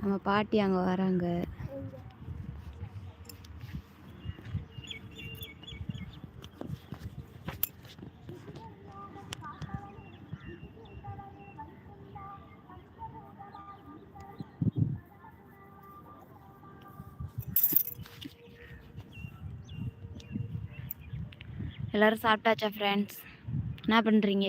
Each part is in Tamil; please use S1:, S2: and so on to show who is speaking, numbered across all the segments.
S1: நம்ம பாட்டி அங்கே வராங்க. எல்லாரும் சாப்பிட்டாச்சா ஃப்ரெண்ட்ஸ்? என்ன பண்ணுறீங்க?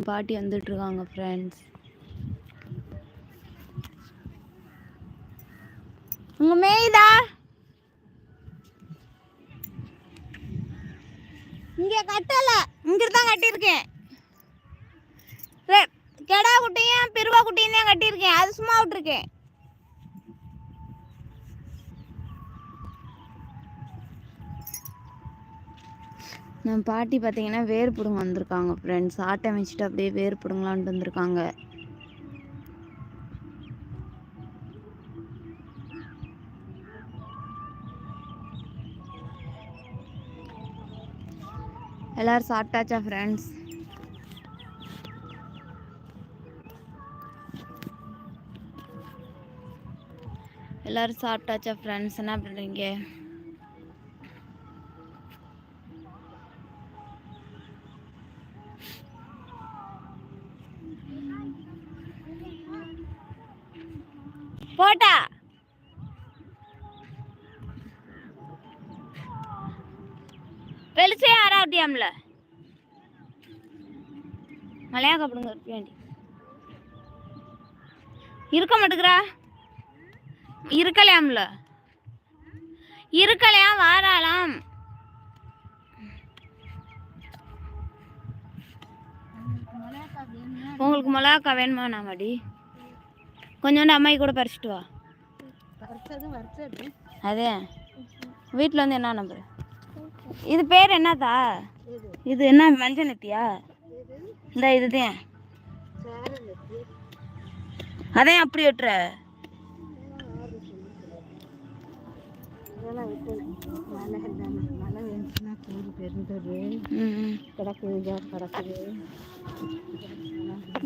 S1: பாட்டி வந்துட்டு இருக்காங்க ஃப்ரெண்ட்ஸ். உங்க மேய்தா இங்க கட்டல, இங்கிட்டு தான் கட்டியிருக்கேன். கெடா குட்டியும் பிரிவா குட்டியும் தான் கட்டியிருக்கேன். அது சும்மா விட்டுருக்கேன். நம்ம பாட்டி பார்த்தீங்கன்னா வேர் பிடுங்க வந்திருக்காங்க ஃப்ரெண்ட்ஸ். ஆட்டை வச்சுட்டு அப்படியே வேர் பிடுங்கலான்ட்டு வந்திருக்காங்க. எல்லாரும் சாப்பிட்டாச்சா ஃப்ரெண்ட்ஸ்? எல்லாரும் சாப்பிட்டாச்சா ஃப்ரெண்ட்ஸ்? என்ன பண்ணுறீங்க? போட்டா வெளிச்சே ஆறாவட்டியாம்ல மலையா கப்படுங்க வேண்டி இருக்க மாட்டேங்கிறா. இருக்கலையாம்ல, இருக்கலையா வாராலாம். உங்களுக்கு மிளகாக்கா வேணுமா? நாமடி கொஞ்சோண்டு அம்மாயி கூட பறிச்சிட்டு வா. அதே வீட்டில் வந்து என்ன நம்பர்? இது பேர் என்னதா? இது என்ன மஞ்சள் நெத்தியா? இந்த இதுதான் அதே அப்படி வெட்டுற.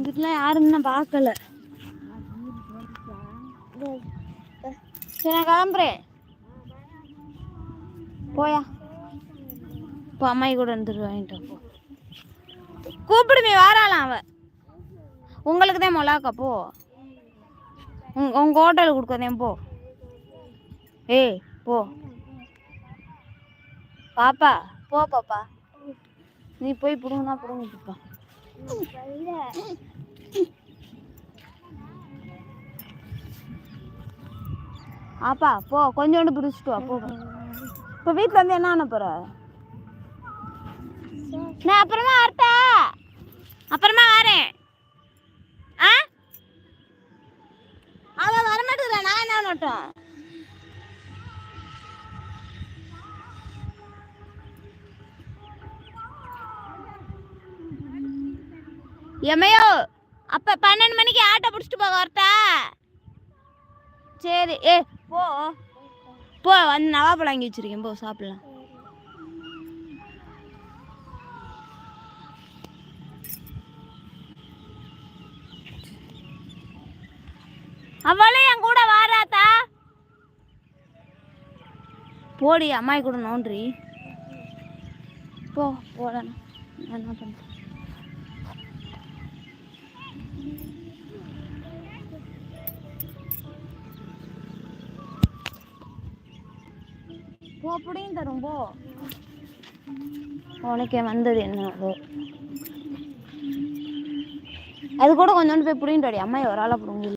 S1: இதுக்கெல்லாம் யாரும் நான் பார்க்கல. சரி நான் கிளம்புறேன். போயா இப்போ அம்மாயி கூட வந்துட்டு வாங்கிட்டு போ. கூப்பிடுமே வாராலாம் அவ. உங்களுக்கு தான் மிளகாக்கா போ. உங்கள் ஹோட்டலுக்கு கொடுக்கறதேன் போ. ஏய் போ பாப்பா, போ பாப்பா. நீ போய் பிடுங்கனா பிடுங்க பாப்பா. ஆப்பா போ, கொஞ்சோண்டு பிடிச்சிட்டு வா போ. இப்போ வீட்டில் வந்து என்ன பண்ண போற? நான் அப்புறமா வரட்டா? அப்புறமா வரேன். ஆ அவன் வரமாட்டேங்கிறா. நான் என்ன பண்ணட்டும்? எமையோ அப்போ 12 மணிக்கு ஆட்டோ பிடிச்சிட்டு போக வரட்டா? சரி ஏ போ போ. வந்து நவாப்பழம் வாங்கி வச்சிருக்கேன், போ சாப்பிடலாம். அவளும் என் கூட வாராத்தா? போடி அம்மாயி கூட நோன்றி போ. போடணும் என்ன பண்ண? போ அப்படியும் தரும் போ. உனக்கே வந்தது என்ன? அது கூட கொஞ்சோண்டு போய் பிடிங்கிட்டு அம்மா ஒரு ஆளை பிடுங்க.